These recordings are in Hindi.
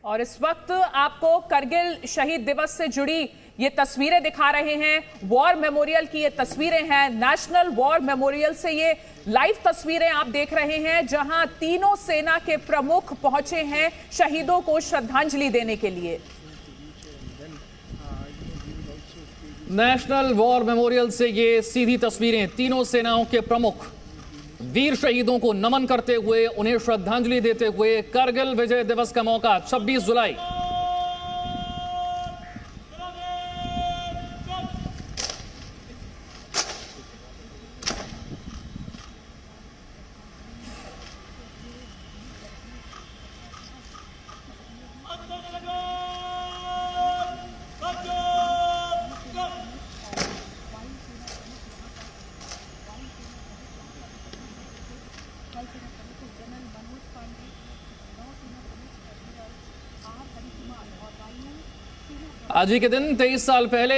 और इस वक्त आपको करगिल शहीद दिवस से जुड़ी ये तस्वीरें दिखा रहे हैं। वॉर मेमोरियल की ये तस्वीरें हैं, नेशनल वॉर मेमोरियल से ये लाइव तस्वीरें आप देख रहे हैं, जहां तीनों सेना के प्रमुख पहुंचे हैं शहीदों को श्रद्धांजलि देने के लिए। नेशनल वॉर मेमोरियल से ये सीधी तस्वीरें, तीनों सेनाओं के प्रमुख वीर शहीदों को नमन करते हुए, उन्हें श्रद्धांजलि देते हुए। करगिल विजय दिवस का मौका 26 जुलाई। आज ही के दिन 23 साल पहले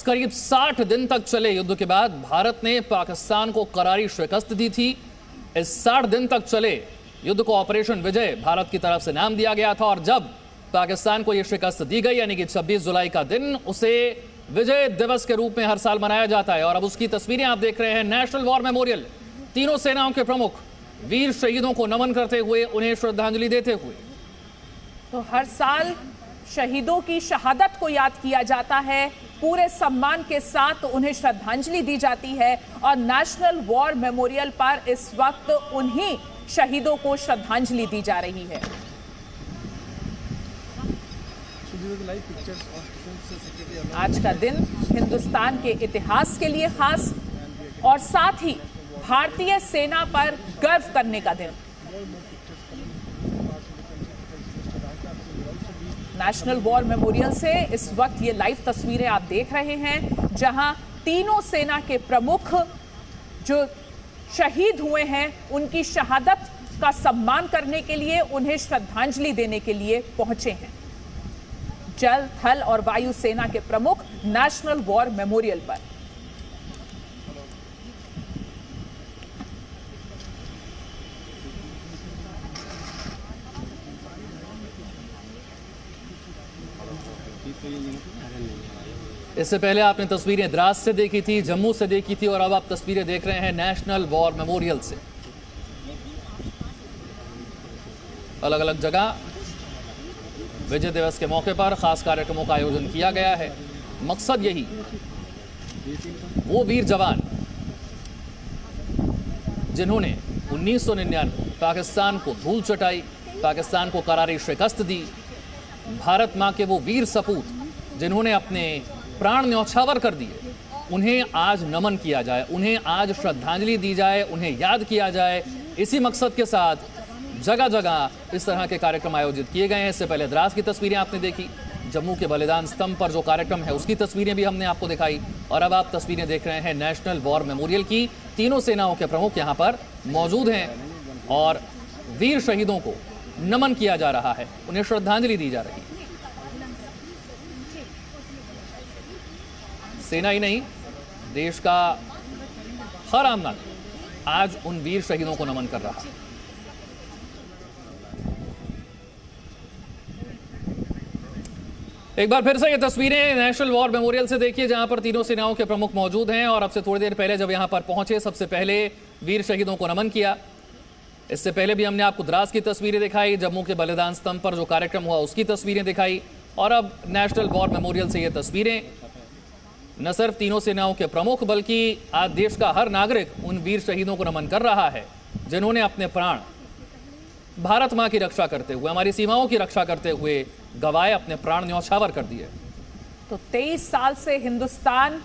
करीब 60 दिन तक चले युद्ध के बाद भारत ने पाकिस्तान को करारी शिकस्त दी थी। इस 60 दिन तक चले युद्ध को ऑपरेशन विजय भारत की तरफ से नाम दिया गया था, और जब पाकिस्तान को यह शिकस्त दी गई यानी कि 26 जुलाई का दिन, उसे विजय दिवस के रूप में हर साल मनाया जाता है। और अब उसकी तस्वीरें आप देख रहे हैं। नेशनल वॉर मेमोरियल, तीनों सेनाओं के प्रमुख वीर शहीदों को नमन करते हुए, उन्हें श्रद्धांजलि देते हुए। तो हर साल शहीदों की शहादत को याद किया जाता है, पूरे सम्मान के साथ उन्हें श्रद्धांजलि दी जाती है, और नेशनल वॉर मेमोरियल पर इस वक्त उन्हीं शहीदों को श्रद्धांजलि दी जा रही है। आज का दिन हिंदुस्तान के इतिहास के लिए खास, और साथ ही भारतीय सेना पर गर्व करने का दिन। नेशनल वॉर मेमोरियल से इस वक्त ये लाइव तस्वीरें आप देख रहे हैं, जहां तीनों सेना के प्रमुख जो शहीद हुए हैं, उनकी शहादत का सम्मान करने के लिए, उन्हें श्रद्धांजलि देने के लिए पहुंचे हैं। जल, थल और वायु सेना के प्रमुख नेशनल वॉर मेमोरियल पर। इससे पहले आपने तस्वीरें द्रास से देखी थी, जम्मू से देखी थी, और अब आप तस्वीरें देख रहे हैं नेशनल वॉर मेमोरियल से। अलग अलग जगह विजय दिवस के मौके पर खास कार्यक्रमों का आयोजन किया गया है। मकसद यही, वो वीर जवान जिन्होंने 1999 पाकिस्तान को धूल चटाई, पाकिस्तान को करारी शिकस्त दी, भारत मां के वो वीर सपूत जिन्होंने अपने प्राण न्यौछावर कर दिए, उन्हें आज नमन किया जाए, उन्हें आज श्रद्धांजलि दी जाए, उन्हें याद किया जाए। इसी मकसद के साथ जगह जगह इस तरह के कार्यक्रम आयोजित किए गए हैं। इससे पहले द्रास की तस्वीरें आपने देखी, जम्मू के बलिदान स्तंभ पर जो कार्यक्रम है उसकी तस्वीरें भी हमने आपको दिखाई, और अब आप तस्वीरें देख रहे हैं नेशनल वॉर मेमोरियल की। तीनों सेनाओं के प्रमुख यहाँ पर मौजूद हैं और वीर शहीदों को नमन किया जा रहा है, उन्हें श्रद्धांजलि दी जा रही है। सेना ही नहीं, देश का हर आम नागरिक आज उन वीर शहीदों को नमन कर रहा है। एक बार फिर से ये तस्वीरें नेशनल वॉर मेमोरियल से देखिए, जहां पर तीनों सेनाओं के प्रमुख मौजूद हैं, और अब से थोड़ी देर पहले जब यहां पर पहुंचे, सबसे पहले वीर शहीदों को नमन किया। इससे पहले भी हमने आपको द्रास की तस्वीरें दिखाई, जम्मू के बलिदान स्तंभ पर जो कार्यक्रम हुआ उसकी तस्वीरें दिखाई, और अब नेशनल वॉर मेमोरियल से ये तस्वीरें। न सिर्फ तीनों सेनाओं के प्रमुख, बल्कि आज देश का हर नागरिक उन वीर शहीदों को नमन कर रहा है जिन्होंने अपने प्राण भारत मां की रक्षा करते हुए, हमारी सीमाओं की रक्षा करते हुए गवाए, अपने प्राण न्यौछावर कर दिए। तो 23 साल से हिंदुस्तान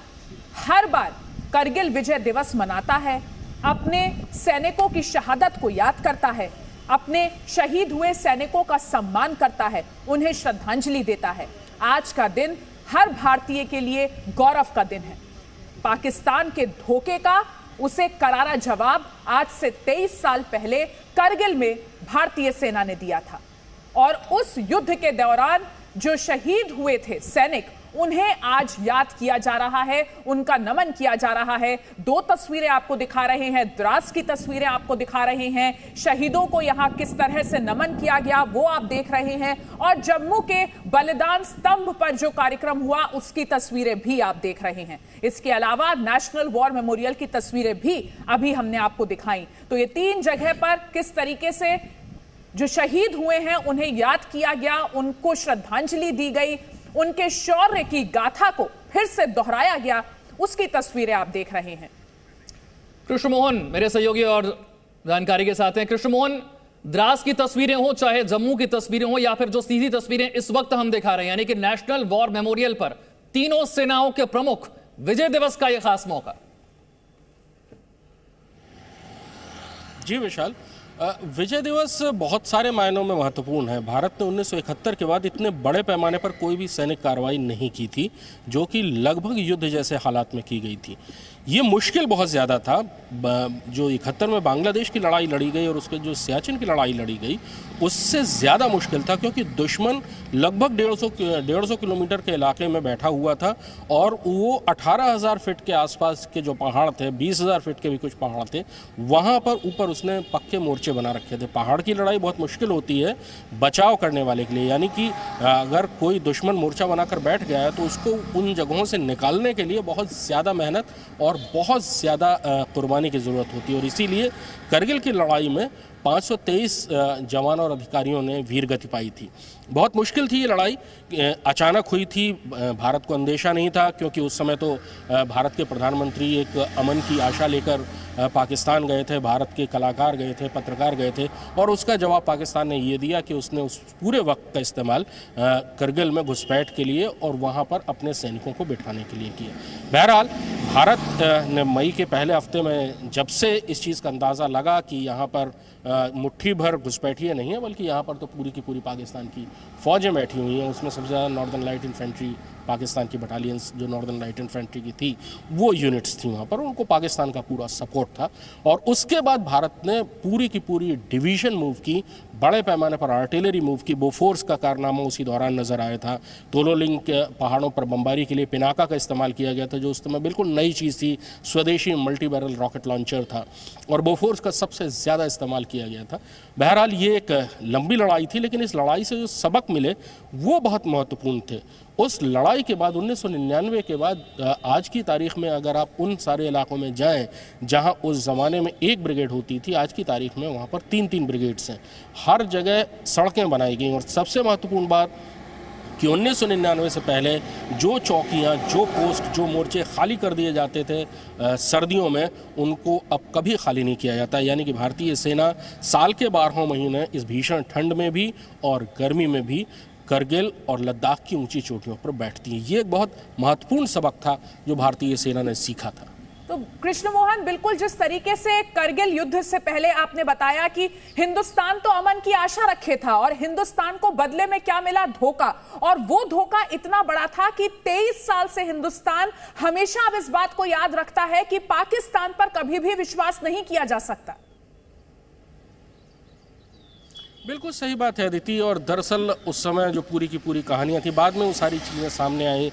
हर बार करगिल विजय दिवस मनाता है, अपने सैनिकों की शहादत को याद करता है, अपने शहीद हुए सैनिकों का सम्मान करता है, उन्हें श्रद्धांजलि देता है। आज का दिन हर भारतीय के लिए गौरव का दिन है। पाकिस्तान के धोखे का उसे करारा जवाब आज से 23 साल पहले करगिल में भारतीय सेना ने दिया था, और उस युद्ध के दौरान जो शहीद हुए थे सैनिक, उन्हें आज याद किया जा रहा है, उनका नमन किया जा रहा है। 2 तस्वीरें आपको दिखा रहे हैं, द्रास की तस्वीरें आपको दिखा रहे हैं, शहीदों को यहां किस तरह से नमन किया गया वो आप देख रहे हैं, और जम्मू के बलिदान स्तंभ पर जो कार्यक्रम हुआ उसकी तस्वीरें भी आप देख रहे हैं। इसके अलावा नेशनल वॉर मेमोरियल की तस्वीरें भी अभी हमने आपको दिखाई। तो ये 3 जगह पर किस तरीके से जो शहीद हुए हैं उन्हें याद किया गया, उनको श्रद्धांजलि दी गई, उनके शौर्य की गाथा को फिर से दोहराया गया, उसकी तस्वीरें आप देख रहे हैं। कृष्ण मोहन मेरे सहयोगी और जानकारी के साथ हैं। कृष्ण मोहन, द्रास की तस्वीरें हो चाहे जम्मू की तस्वीरें हो या फिर जो सीधी तस्वीरें इस वक्त हम दिखा रहे हैं, यानी कि नेशनल वॉर मेमोरियल पर तीनों सेनाओं के प्रमुख, विजय दिवस का यह खास मौका। जी विशाल, विजय दिवस बहुत सारे मायनों में महत्वपूर्ण है। भारत ने 1971 के बाद इतने बड़े पैमाने पर कोई भी सैनिक कार्रवाई नहीं की थी, जो कि लगभग युद्ध जैसे हालात में की गई थी। ये मुश्किल बहुत ज़्यादा था। जो 71 में बांग्लादेश की लड़ाई लड़ी गई और उसके जो सियाचिन की लड़ाई लड़ी गई, उससे ज़्यादा मुश्किल था, क्योंकि दुश्मन लगभग 150 किलोमीटर के इलाके में बैठा हुआ था और वो 18,000 फीट के आसपास के जो पहाड़ थे, 20,000 फीट के भी कुछ पहाड़ थे, वहाँ पर ऊपर उसने पक्के मोर्चे बना रखे थे। पहाड़ की लड़ाई बहुत मुश्किल होती है बचाव करने वाले के लिए, यानी कि अगर कोई दुश्मन मोर्चा बनाकर बैठ गया है तो उसको उन जगहों से निकालने के लिए बहुत ज़्यादा मेहनत और बहुत ज़्यादा कुर्बानी की ज़रूरत होती है। और इसीलिए करगिल की लड़ाई में 523 जवान और अधिकारियों ने वीर गति पाई थी। बहुत मुश्किल थी ये लड़ाई, अचानक हुई थी, भारत को अंदेशा नहीं था, क्योंकि उस समय तो भारत के प्रधानमंत्री एक अमन की आशा लेकर पाकिस्तान गए थे, भारत के कलाकार गए थे, पत्रकार गए थे, और उसका जवाब पाकिस्तान ने ये दिया कि उसने उस पूरे वक्त का इस्तेमाल करगिल में घुसपैठ के लिए और वहाँ पर अपने सैनिकों को बिठाने के लिए किया। बहरहाल भारत ने मई के पहले हफ्ते में जब से इस चीज़ का अंदाज़ा लगा कि यहाँ पर मुट्ठी भर घुसपैठिए नहीं है, बल्कि यहाँ पर तो पूरी की पूरी पाकिस्तान की फ़ौजें बैठी हुई हैं, उसमें सबसे ज़्यादा नॉर्दर्न लाइट इन्फेंट्री, पाकिस्तान की बटालियंस जो नॉर्दर्न लाइट इन्फेंट्री की थी वो यूनिट्स थी वहाँ पर, उनको पाकिस्तान का पूरा सपोर्ट था। और उसके बाद भारत ने पूरी की पूरी डिवीज़न मूव की, बड़े पैमाने पर आर्टिलरी मूव की। बोफोर्स का कारनामा उसी दौरान नज़र आया था। तोलोलिंग के पहाड़ों पर बमबारी के लिए पिनाका का इस्तेमाल किया गया था, जो उस समय बिल्कुल नई चीज़ थी, स्वदेशी मल्टी बैरल रॉकेट लॉन्चर था, और बोफोर्स का सबसे ज़्यादा इस्तेमाल किया गया था। बहरहाल ये एक लंबी लड़ाई थी, लेकिन इस लड़ाई से जो सबक मिले वो बहुत महत्वपूर्ण थे। उस लड़ाई के बाद 1999 के बाद आज की तारीख में अगर आप उन सारे इलाकों में जाएं जहां उस ज़माने में 1 ब्रिगेड होती थी, आज की तारीख में वहां पर 3-3 ब्रिगेड्स हैं। हर जगह सड़कें बनाई गई, और सबसे महत्वपूर्ण बात कि 1999 से पहले जो चौकियां, जो पोस्ट, जो मोर्चे खाली कर दिए जाते थे सर्दियों में, उनको अब कभी खाली नहीं किया जाता। यानी कि भारतीय सेना साल के 12 महीने इस भीषण ठंड में भी और गर्मी में भी करगिल और लद्दाख की ऊंची चोटियों पर बैठती है। ये एक बहुत महत्वपूर्ण सबक था जो भारतीय सेना ने सीखा था। तो कृष्ण मोहन, बिल्कुल जिस तरीके से करगिल युद्ध से पहले आपने बताया कि हिंदुस्तान तो अमन की आशा रखे था और हिंदुस्तान को बदले में क्या मिला? धोखा। और वो धोखा इतना बड़ा था कि 23 साल से हिंदुस्तान हमेशा अब इस बात को याद रखता है कि पाकिस्तान पर कभी भी विश्वास नहीं किया जा सकता। बिल्कुल सही बात है अदिति, और दरअसल उस समय जो पूरी की पूरी कहानियाँ थी, बाद में वो सारी चीज़ें सामने आई।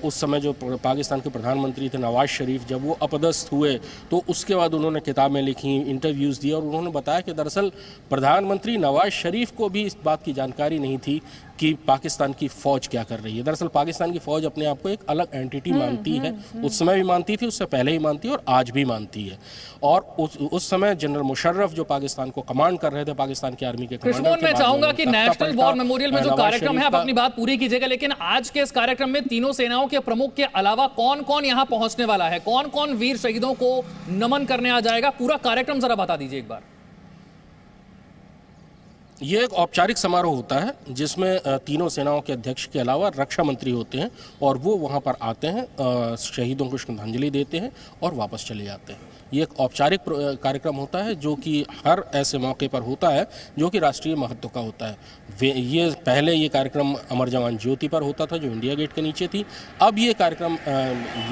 उस समय जो पाकिस्तान के प्रधानमंत्री थे नवाज शरीफ, जब वो अपदस्थ हुए तो उसके बाद उन्होंने किताबें लिखी, इंटरव्यूज़ दिए, और उन्होंने बताया कि दरअसल प्रधानमंत्री नवाज शरीफ को भी इस बात की जानकारी नहीं थी कि पाकिस्तान की फ़ौज क्या कर रही है। दरअसल पाकिस्तान की फ़ौज अपने आप को एक अलग एंटिटी मानती है, उस समय भी मानती थी, उससे पहले ही मानती है और आज भी मानती है। और उस समय जनरल मुशर्रफ जो पाकिस्तान को कमांड कर रहे थे, पाकिस्तान की आर्मी के कमांडर, मैं चाहूंगा कि नेशनल वॉर मेमोरियल में जो कार्यक्रम है आप अपनी बात पूरी कीजिएगा, लेकिन आज के इस कार्यक्रम में तीनों सेनाओं के प्रमुख के अलावा कौन कौन यहां पहुंचने वाला है, कौन कौन वीर शहीदों को नमन करने आ जाएगा, पूरा कार्यक्रम जरा बता दीजिए एक बार। ये एक औपचारिक समारोह होता है जिसमें तीनों सेनाओं के अध्यक्ष के अलावा रक्षा मंत्री होते हैं, और वो वहाँ पर आते हैं, शहीदों को श्रद्धांजलि देते हैं और वापस चले जाते हैं। ये एक औपचारिक कार्यक्रम होता है जो कि हर ऐसे मौके पर होता है जो कि राष्ट्रीय महत्व का होता है। ये पहले ये कार्यक्रम अमर जवान ज्योति पर होता था जो इंडिया गेट के नीचे थी। अब ये कार्यक्रम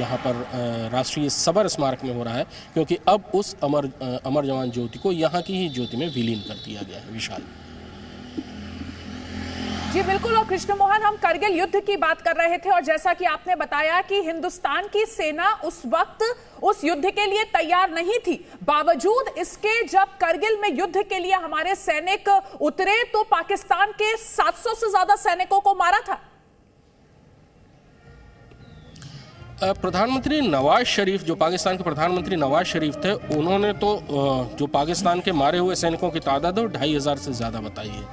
यहाँ पर राष्ट्रीय सबर स्मारक में हो रहा है, क्योंकि अब उस अमर जवान ज्योति को यहाँ की ही ज्योति में विलीन कर दिया गया है। विशाल। जी बिल्कुल। और कृष्ण मोहन, हम करगिल युद्ध की बात कर रहे थे और जैसा कि आपने बताया कि हिंदुस्तान की सेना उस वक्त उस युद्ध के लिए तैयार नहीं थी, बावजूद इसके जब करगिल में युद्ध के लिए हमारे सैनिक उतरे तो पाकिस्तान के 700 से ज्यादा सैनिकों को मारा था। प्रधानमंत्री नवाज शरीफ, जो पाकिस्तान के प्रधानमंत्री नवाज शरीफ थे, उन्होंने तो जो पाकिस्तान के मारे हुए सैनिकों की तादाद है 2500 से ज़्यादा बताई है।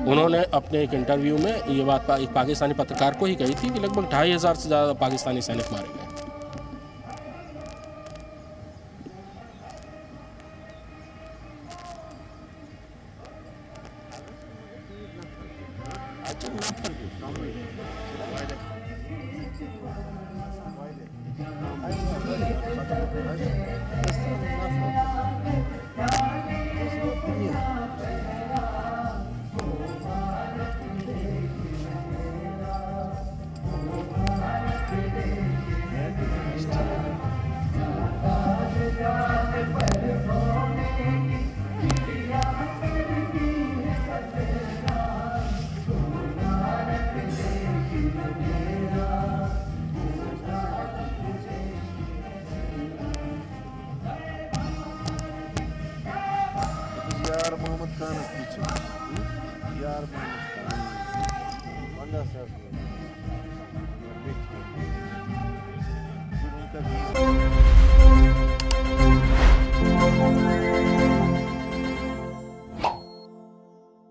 उन्होंने अपने एक इंटरव्यू में ये बात एक पाकिस्तानी पत्रकार को ही कही थी कि लगभग 2500 से ज़्यादा पाकिस्तानी सैनिक मारे गए। यार